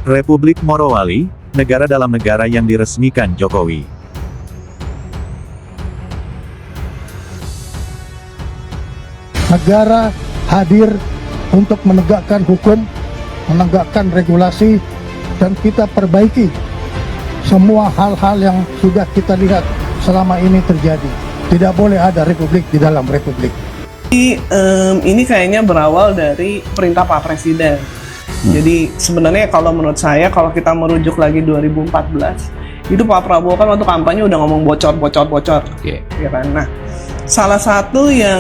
Republik Morowali, negara dalam negara yang diresmikan Jokowi. Negara hadir untuk menegakkan hukum, menegakkan regulasi, dan kita perbaiki semua hal-hal yang sudah kita lihat selama ini terjadi. Tidak boleh ada republik di dalam republik. Ini kayaknya berawal dari perintah Pak Presiden. Jadi sebenarnya kalau menurut saya, kalau kita merujuk lagi 2014, itu Pak Prabowo kan waktu kampanye udah ngomong bocor. Ya kan? Nah, salah satu yang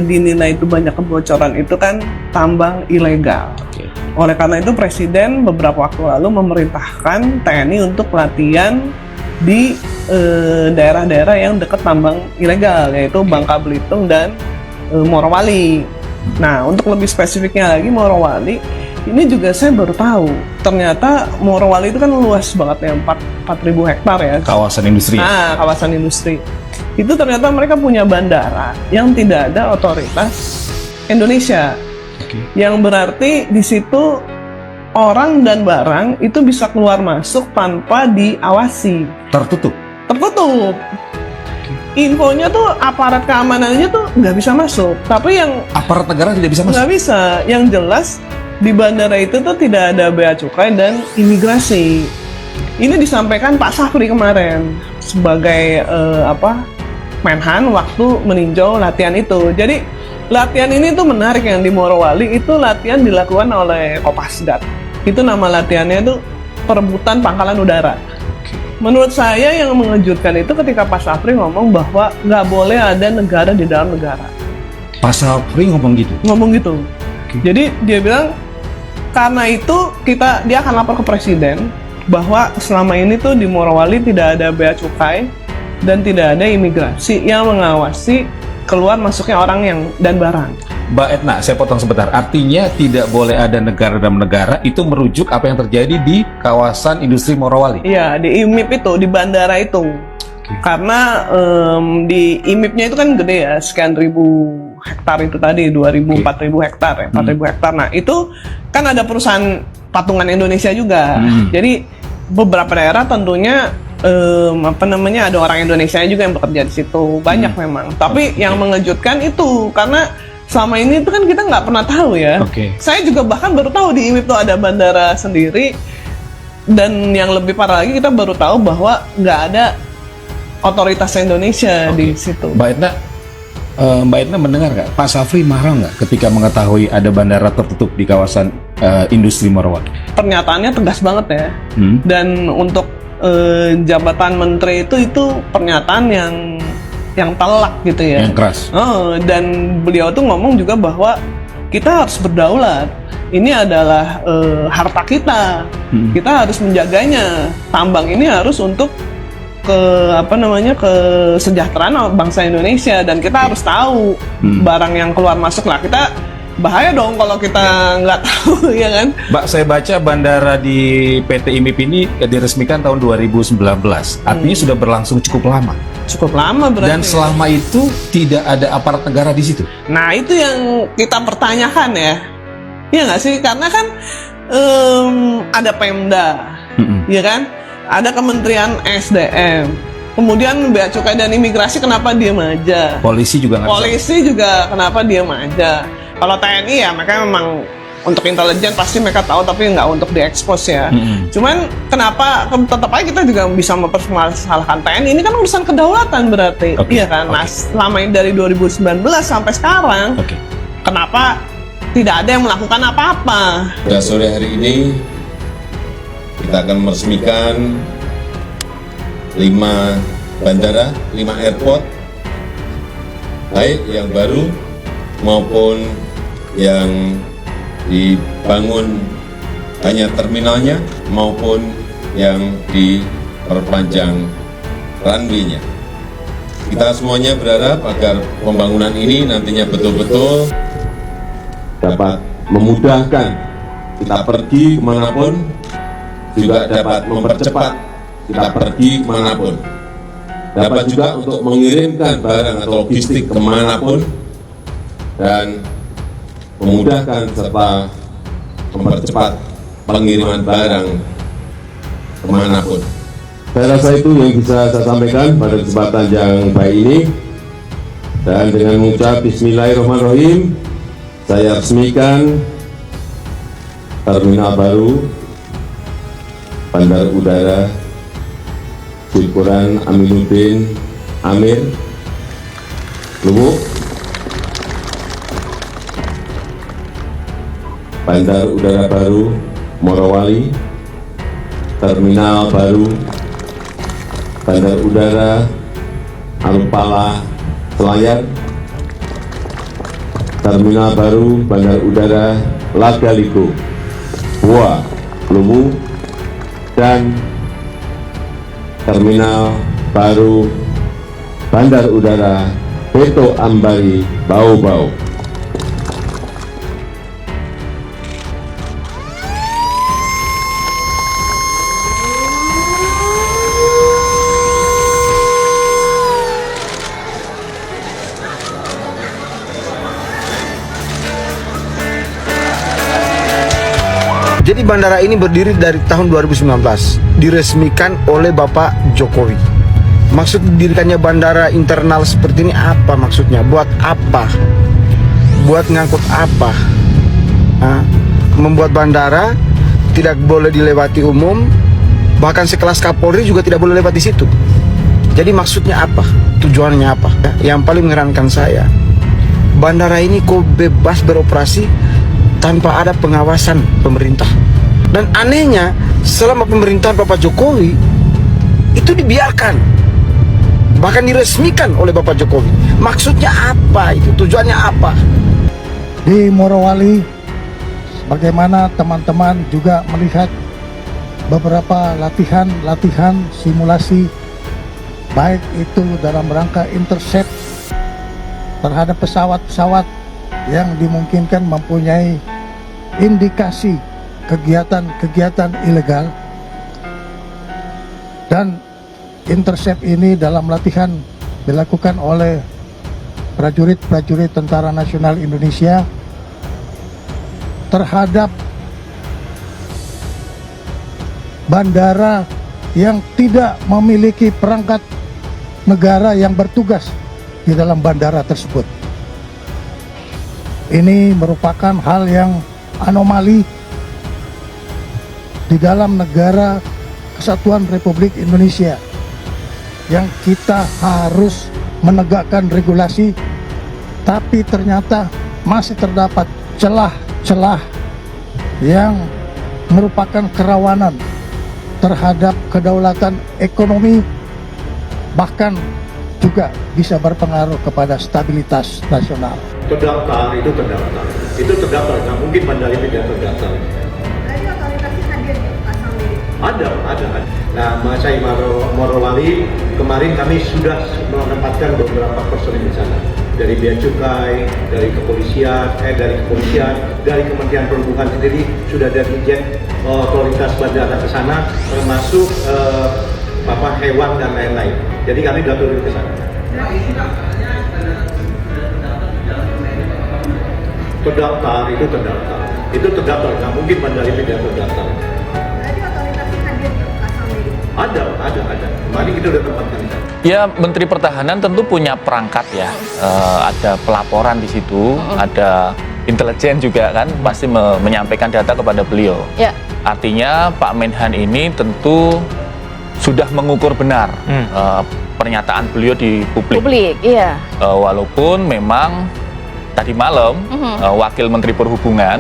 dinilai itu banyak kebocoran itu kan tambang ilegal. Oleh karena itu Presiden beberapa waktu lalu memerintahkan TNI untuk latihan di daerah-daerah yang dekat tambang ilegal, yaitu Bangka Belitung dan Morowali. Nah, untuk lebih spesifiknya lagi Morowali, ini juga saya baru tahu. Ternyata Morowali itu kan luas banget ya, 4.000 hektar ya. Kawasan industri. Nah, kawasan industri. Itu ternyata mereka punya bandara yang tidak ada otoritas Indonesia. Yang berarti di situ orang dan barang itu bisa keluar masuk tanpa diawasi. Tertutup. Infonya tuh aparat keamanannya tuh nggak bisa masuk, tapi yang Aparat negara tidak bisa masuk. nggak bisa. Yang jelas di bandara itu tuh tidak ada bea cukai dan imigrasi. Ini disampaikan Pak Safri kemarin sebagai Menhan waktu meninjau latihan itu. Jadi latihan ini tuh menarik, yang di Morowali itu latihan dilakukan oleh Kopasdat. Itu nama latihannya itu perebutan pangkalan udara. Menurut saya yang mengejutkan itu ketika Pak Safri ngomong bahwa nggak boleh ada negara di dalam negara. Pak Safri ngomong gitu. Jadi dia bilang karena itu dia akan lapor ke Presiden bahwa selama ini tuh di Morowali tidak ada bea cukai dan tidak ada imigrasi yang mengawasi keluar masuknya orang dan barang. Mbak Etna, saya potong sebentar. Artinya tidak boleh ada negara dalam negara, itu merujuk apa yang terjadi di kawasan industri Morowali? Iya, di IMIP itu, di bandara itu. Karena di IMIP-nya itu kan gede ya, sekian ribu hektar itu tadi, 4.000 hektar ya, 4.000 hektar. Nah, itu kan ada perusahaan patungan Indonesia juga. Jadi beberapa daerah tentunya ada orang Indonesia juga yang bekerja di situ. Banyak memang. Tapi yang mengejutkan itu karena selama ini itu kan kita nggak pernah tahu ya. Saya juga bahkan baru tahu di IMIP itu ada bandara sendiri, dan yang lebih parah lagi kita baru tahu bahwa nggak ada otoritas Indonesia di situ. Mbak Etna mendengar nggak? Pak Safri marah nggak ketika mengetahui ada bandara tertutup di kawasan industri Morowali? Pernyataannya tegas banget ya. Dan untuk jabatan menteri itu pernyataan yang telak gitu ya. Yang keras. Dan beliau tuh ngomong juga bahwa kita harus berdaulat. Ini adalah harta kita. Kita harus menjaganya. Tambang ini harus untuk kesejahteraan bangsa Indonesia, dan kita harus tahu barang yang keluar masuk lah. Kita bahaya dong kalau kita nggak tahu, ya kan? Mbak, saya baca bandara di PT IMIP ini diresmikan tahun 2019. Artinya sudah berlangsung cukup lama. Cukup lama berarti. Dan selama itu tidak ada aparat negara di situ. Nah, itu yang kita pertanyakan ya. Iya nggak sih? Karena kan ada Pemda, ya kan? Ada Kementerian SDM. Kemudian Bea Cukai dan Imigrasi kenapa diem aja? Polisi juga nggak bisa. Polisi juga kenapa diem aja? Kalau TNI ya mereka memang untuk intelijen pasti mereka tahu, tapi nggak untuk diekspos ya. Cuman kenapa tetap aja kita juga bisa mempermasalahkan TNI? Ini kan urusan kedaulatan berarti, iya kan? Nah, selama ini dari 2019 sampai sekarang, kenapa tidak ada yang melakukan apa-apa? Pada sore hari ini kita akan meresmikan 5 bandara, 5 airport, baik yang baru maupun yang dibangun hanya terminalnya maupun yang diperpanjang runway-nya. Kita semuanya berharap agar pembangunan ini nantinya betul-betul dapat memudahkan kita pergi kemanapun, juga dapat mempercepat kita pergi kemanapun, dapat juga untuk mengirimkan barang atau logistik kemanapun, dan memudahkan serta mempercepat pengiriman barang kemanapun. Saya rasa itu yang bisa saya sampaikan pada kesempatan yang baik ini. Dan dengan mengucap Bismillahirrahmanirrahim, saya resmikan terminal baru Bandar Udara Syukuran Aminuddin Amir Luwu, Bandar Udara Baru Morowali, Terminal Baru Bandar Udara Ampala Selayar, Terminal Baru Bandar Udara Lagaliko Bua Luwu, dan Terminal Baru Bandar Udara Beto Ambari Bau-Bau. Jadi bandara ini berdiri dari tahun 2019, diresmikan oleh Bapak Jokowi. Maksud didirikannya bandara internal seperti ini apa maksudnya? Buat apa? Buat ngangkut apa? Membuat bandara tidak boleh dilewati umum, bahkan sekelas Kapolri juga tidak boleh lewat di situ. Jadi maksudnya apa? Tujuannya apa? Yang paling mengherankan saya, bandara ini kok bebas beroperasi tanpa ada pengawasan pemerintah. Dan anehnya, selama pemerintahan Bapak Jokowi itu dibiarkan, bahkan diresmikan oleh Bapak Jokowi. Maksudnya apa itu? Tujuannya apa? Di Morowali, bagaimana teman-teman juga melihat beberapa latihan simulasi, baik itu dalam rangka intercept terhadap pesawat-pesawat yang dimungkinkan mempunyai indikasi kegiatan-kegiatan ilegal, dan intercept ini dalam latihan dilakukan oleh prajurit-prajurit Tentara Nasional Indonesia terhadap bandara yang tidak memiliki perangkat negara yang bertugas di dalam bandara tersebut. Ini merupakan hal yang anomali di dalam negara Kesatuan Republik Indonesia, yang kita harus menegakkan regulasi, tapi ternyata masih terdapat celah-celah yang merupakan kerawanan terhadap kedaulatan ekonomi, bahkan juga bisa berpengaruh kepada stabilitas nasional. Terdaftar, itu terdaftar, nggak mungkin bandara ini tidak terdaftar. Berarti otoritasnya hadir di pasal ini? Ada. Nah, Masai Morowali, kemarin kami sudah menempatkan beberapa personil di sana. Dari Bea Cukai, dari kepolisian, dari Kementerian Perhubungan sendiri sudah ada jet otoritas bandara ke sana, termasuk hewan dan lain-lain. Jadi kami sudah turun ke sana. Terdaftar, itu terdaftar, nggak mungkin bandara ini tidak terdaftar. Berarti otoritasnya hadir di pasal ini? Ada. Kemarin kita udah tempatkan. Ya, Menteri Pertahanan tentu punya perangkat ya. Ada pelaporan di situ, ada intelijen juga kan, pasti menyampaikan data kepada beliau. Ya. Artinya Pak Menhan ini tentu sudah mengukur benar pernyataan beliau di publik. Iya. Walaupun memang tadi malam Wakil Menteri Perhubungan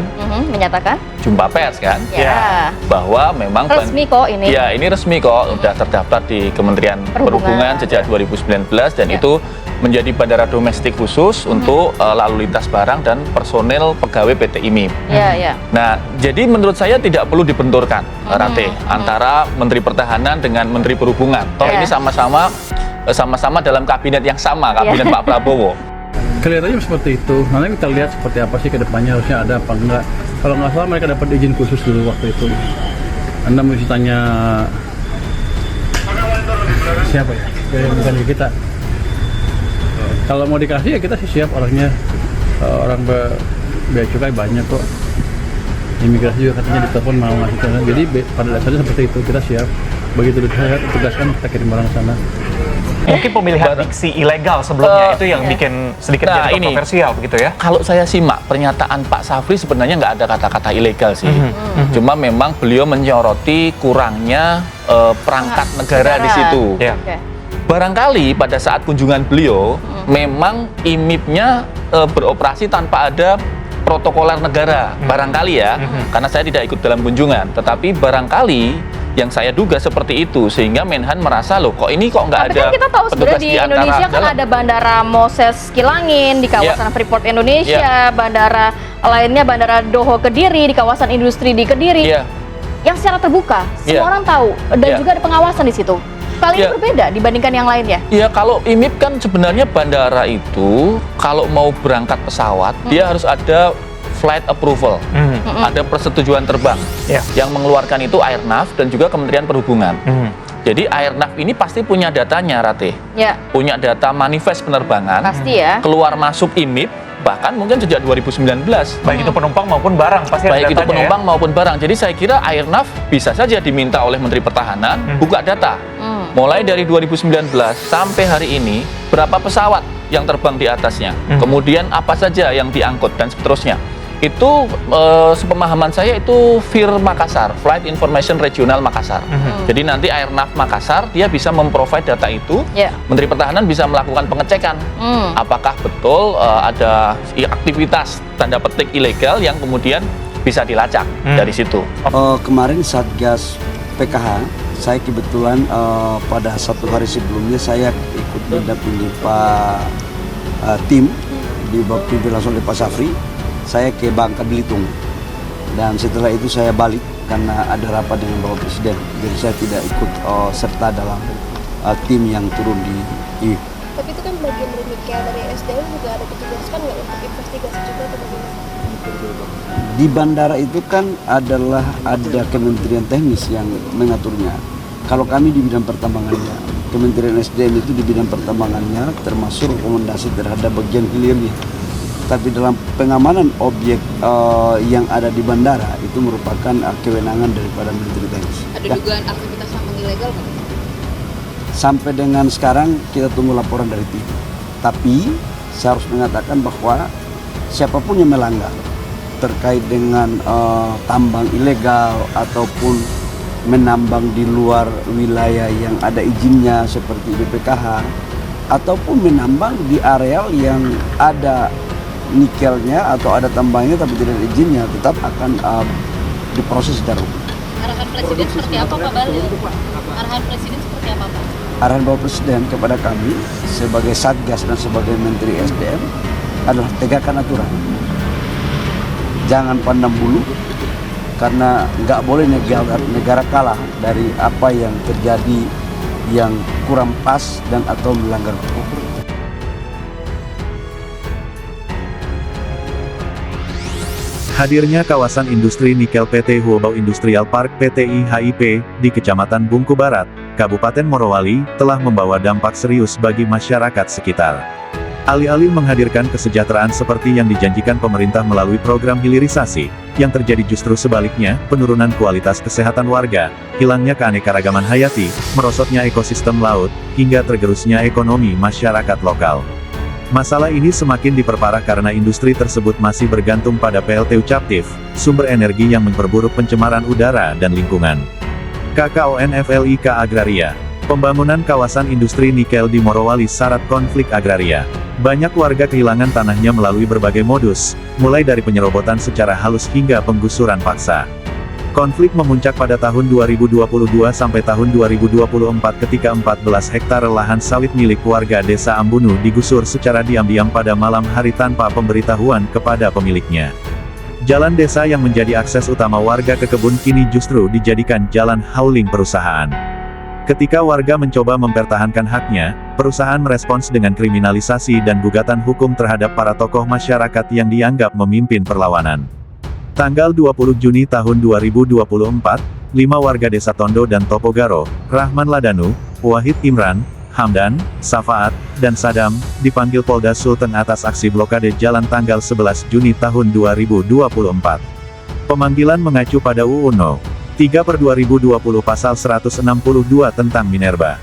menyatakan jumpa pers kan, ya, bahwa memang resmi kok ini. Ya, ini resmi kok, udah terdaftar di Kementerian Perhubungan sejak 2019 dan itu menjadi bandara domestik khusus untuk lalu lintas barang dan personel pegawai PT IMIP. Ya. Nah, jadi menurut saya tidak perlu dibenturkan, Rate, antara Menteri Pertahanan dengan Menteri Perhubungan. Toh ini sama-sama dalam kabinet yang sama, kabinet Pak Prabowo. Kelihatannya seperti itu. Nanti kita lihat seperti apa sih ke depannya, harusnya ada apa enggak. Kalau nggak salah mereka dapat izin khusus dulu waktu itu. Anda mesti tanya siapa ya? Bukan kita. Kalau mau dikasih ya kita sih siap orangnya. Orang Bea Cukai banyak kok. imigrasi juga katanya ditelepon mau ngasih tanah. Jadi pada dasarnya seperti itu, kita siap. Begitu ditugaskan kita kirim barang ke sana. Mungkin pemilihan diksi ilegal sebelumnya itu yang bikin sedikit jadi kontroversial begitu ya. Kalau saya simak pernyataan Pak Safri sebenarnya nggak ada kata-kata ilegal sih. Cuma memang beliau menyoroti kurangnya perangkat negara di situ. Barangkali pada saat kunjungan beliau memang IMIP-nya beroperasi tanpa ada protokoler negara, barangkali ya, karena saya tidak ikut dalam kunjungan. Tetapi barangkali yang saya duga seperti itu, sehingga Menhan merasa loh kok ini kok nggak ada kan kita tahu sebenarnya di Indonesia kan ada bandara Moses Kilangin di kawasan Freeport Indonesia, bandara lainnya bandara Doho Kediri di kawasan industri di Kediri, yang secara terbuka semua orang tahu dan juga ada pengawasan di situ. Kali ini berbeda dibandingkan yang lainnya. Iya, kalau IMIP kan sebenarnya bandara itu kalau mau berangkat pesawat dia harus ada flight approval, ada persetujuan terbang yang mengeluarkan itu Airnav dan juga Kementerian Perhubungan. Jadi Airnav ini pasti punya datanya, Rate. Punya data manifest penerbangan. Pasti ya. Keluar masuk IMIP, bahkan mungkin sejak 2019. Baik itu penumpang maupun barang, pasti ada datanya. Baik itu penumpang maupun barang. Jadi saya kira Airnav bisa saja diminta oleh Menteri Pertahanan buka data. Mulai dari 2019 sampai hari ini, berapa pesawat yang terbang di atasnya. Kemudian apa saja yang diangkut dan seterusnya. Itu sepemahaman saya itu FIR Makassar, Flight Information Regional Makassar. Jadi nanti Airnav Makassar dia bisa memprovide data itu, Menteri Pertahanan bisa melakukan pengecekan apakah betul ada aktivitas tanda petik ilegal yang kemudian bisa dilacak dari situ. Kemarin Satgas PKH, saya kebetulan pada satu hari sebelumnya saya ikut mendampingi Pak tim dipimpin langsung oleh Pak Safri. Saya ke Bangka Belitung dan setelah itu saya balik karena ada rapat dengan Bapak Presiden, jadi saya tidak ikut serta dalam tim yang turun di IMIP. Tapi itu kan bagian dari Nikel, dari SDM juga ada petugas kan nggak untuk investigasi juga atau bagaimana? Di bandara itu kan ada Kementerian Teknis yang mengaturnya. Kalau kami di bidang pertambangannya, Kementerian SDM itu di bidang pertambangannya termasuk rekomendasi terhadap bagian hilirnya. Tapi dalam pengamanan objek yang ada di bandara itu merupakan kewenangan daripada Menteri Teknis. Ada dugaan aktivitas yang ilegal kan? Sampai dengan sekarang kita tunggu laporan dari tim. Tapi saya harus mengatakan bahwa siapapun yang melanggar terkait dengan tambang ilegal ataupun menambang di luar wilayah yang ada izinnya seperti BPKH ataupun menambang di areal yang ada nikelnya atau ada tambangnya tapi tidak ada izinnya, tetap akan diproses secara hukum. Arahan Presiden seperti apa Pak Bali? Arahan Presiden seperti apa Pak? Arahan Bapak Presiden kepada kami sebagai Satgas dan sebagai Menteri SDM adalah tegakkan aturan. Jangan pandang bulu, karena nggak boleh negara kalah dari apa yang terjadi yang kurang pas dan atau melanggar hukum. Hadirnya kawasan industri nikel PT Huobau Industrial Park PTI HIP di Kecamatan Bungku Barat, Kabupaten Morowali, telah membawa dampak serius bagi masyarakat sekitar. Alih-alih menghadirkan kesejahteraan seperti yang dijanjikan pemerintah melalui program hilirisasi, yang terjadi justru sebaliknya, penurunan kualitas kesehatan warga, hilangnya keanekaragaman hayati, merosotnya ekosistem laut, hingga tergerusnya ekonomi masyarakat lokal. Masalah ini semakin diperparah karena industri tersebut masih bergantung pada PLTU captif, sumber energi yang memperburuk pencemaran udara dan lingkungan. KKONFLIK Agraria. Pembangunan kawasan industri nikel di Morowali syarat konflik agraria. Banyak warga kehilangan tanahnya melalui berbagai modus, mulai dari penyerobotan secara halus hingga penggusuran paksa. Konflik memuncak pada tahun 2022 sampai tahun 2024 ketika 14 hektar lahan sawit milik warga desa Ambunu digusur secara diam-diam pada malam hari tanpa pemberitahuan kepada pemiliknya. Jalan desa yang menjadi akses utama warga ke kebun kini justru dijadikan jalan hauling perusahaan. Ketika warga mencoba mempertahankan haknya, perusahaan merespons dengan kriminalisasi dan gugatan hukum terhadap para tokoh masyarakat yang dianggap memimpin perlawanan. Tanggal 20 Juni tahun 2024, 5 warga desa Tondo dan Topogaro, Rahman Ladanu, Wahid Imran, Hamdan, Safaat, dan Sadam, dipanggil Polda Sulteng atas aksi blokade jalan tanggal 11 Juni tahun 2024. Pemanggilan mengacu pada UU No. 3/2020 Pasal 162 tentang Minerba.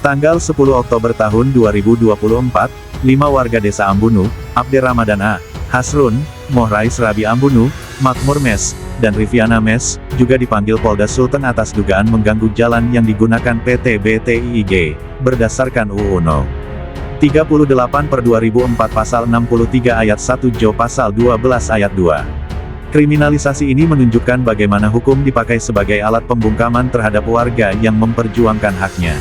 Tanggal 10 Oktober tahun 2024, 5 warga desa Ambunu, Abde Ramadan A, Hasrun, Mohrais Rabi Ambunu, Makmur Mes, dan Riviana Mes, juga dipanggil Polda Sulteng atas dugaan mengganggu jalan yang digunakan PT BTIIG, berdasarkan UU No. 38/2004 Pasal 63 Ayat 1 Jo Pasal 12 Ayat 2. Kriminalisasi ini menunjukkan bagaimana hukum dipakai sebagai alat pembungkaman terhadap warga yang memperjuangkan haknya.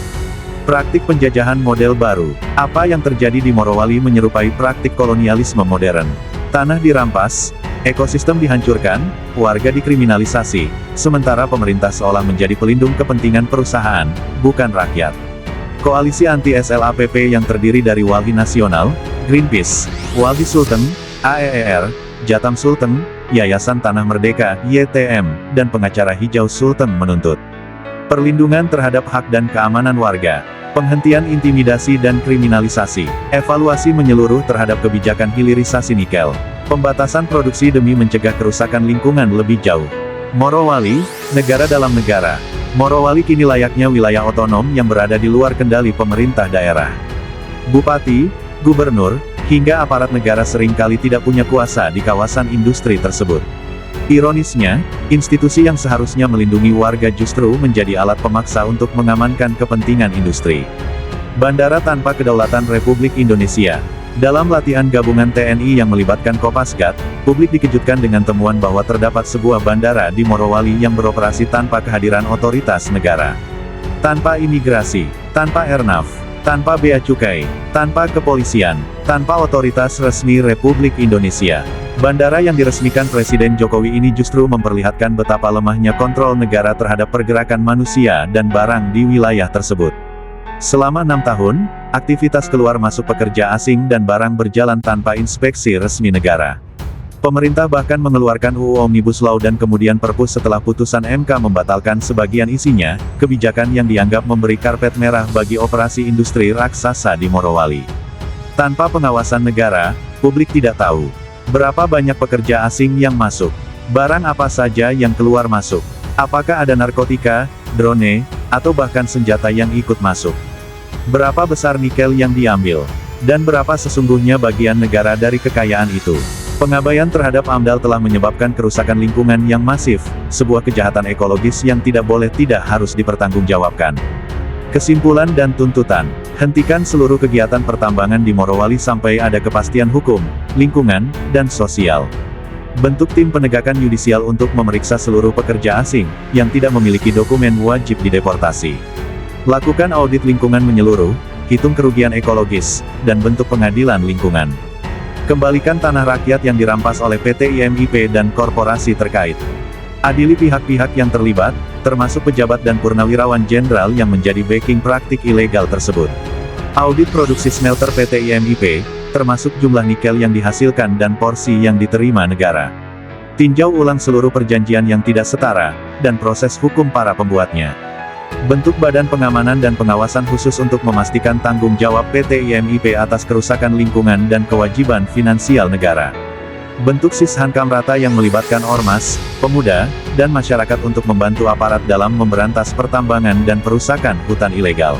Praktik penjajahan model baru. Apa yang terjadi di Morowali menyerupai praktik kolonialisme modern. Tanah dirampas, ekosistem dihancurkan, warga dikriminalisasi, sementara pemerintah seolah menjadi pelindung kepentingan perusahaan, bukan rakyat. Koalisi anti-SLAPP yang terdiri dari Walhi Nasional, Greenpeace, Walhi Sulteng, AEER, Jatam Sulteng, Yayasan Tanah Merdeka, YTM, dan pengacara hijau Sulteng menuntut perlindungan terhadap hak dan keamanan warga, penghentian intimidasi dan kriminalisasi, evaluasi menyeluruh terhadap kebijakan hilirisasi nikel, pembatasan produksi demi mencegah kerusakan lingkungan lebih jauh. Morowali, negara dalam negara. Morowali kini layaknya wilayah otonom yang berada di luar kendali pemerintah daerah. Bupati, gubernur, hingga aparat negara seringkali tidak punya kuasa di kawasan industri tersebut. Ironisnya, institusi yang seharusnya melindungi warga justru menjadi alat pemaksa untuk mengamankan kepentingan industri. Bandara tanpa kedaulatan Republik Indonesia. Dalam latihan gabungan TNI yang melibatkan Kopasgat, publik dikejutkan dengan temuan bahwa terdapat sebuah bandara di Morowali yang beroperasi tanpa kehadiran otoritas negara. Tanpa imigrasi, tanpa Airnav, tanpa bea cukai, tanpa kepolisian, tanpa otoritas resmi Republik Indonesia. Bandara yang diresmikan Presiden Jokowi ini justru memperlihatkan betapa lemahnya kontrol negara terhadap pergerakan manusia dan barang di wilayah tersebut. Selama 6 tahun, aktivitas keluar masuk pekerja asing dan barang berjalan tanpa inspeksi resmi negara. Pemerintah bahkan mengeluarkan UU Omnibus Law dan kemudian Perpus setelah putusan MK membatalkan sebagian isinya, kebijakan yang dianggap memberi karpet merah bagi operasi industri raksasa di Morowali. Tanpa pengawasan negara, publik tidak tahu berapa banyak pekerja asing yang masuk, barang apa saja yang keluar masuk, apakah ada narkotika, drone, atau bahkan senjata yang ikut masuk. Berapa besar nikel yang diambil, dan berapa sesungguhnya bagian negara dari kekayaan itu. Pengabaian terhadap AMDAL telah menyebabkan kerusakan lingkungan yang masif, sebuah kejahatan ekologis yang tidak boleh tidak harus dipertanggungjawabkan. Kesimpulan dan tuntutan. Hentikan seluruh kegiatan pertambangan di Morowali sampai ada kepastian hukum, lingkungan, dan sosial. Bentuk tim penegakan yudisial untuk memeriksa seluruh pekerja asing, yang tidak memiliki dokumen wajib dideportasi. Lakukan audit lingkungan menyeluruh, hitung kerugian ekologis, dan bentuk pengadilan lingkungan. Kembalikan tanah rakyat yang dirampas oleh PT IMIP dan korporasi terkait. Adili pihak-pihak yang terlibat, termasuk pejabat dan purnawirawan jenderal yang menjadi backing praktik ilegal tersebut. Audit produksi smelter PT IMIP, termasuk jumlah nikel yang dihasilkan dan porsi yang diterima negara. Tinjau ulang seluruh perjanjian yang tidak setara, dan proses hukum para pembuatnya. Bentuk badan pengamanan dan pengawasan khusus untuk memastikan tanggung jawab PT IMIP atas kerusakan lingkungan dan kewajiban finansial negara. Bentuk Sishankam Rata yang melibatkan ormas, pemuda, dan masyarakat untuk membantu aparat dalam memberantas pertambangan dan perusakan hutan ilegal.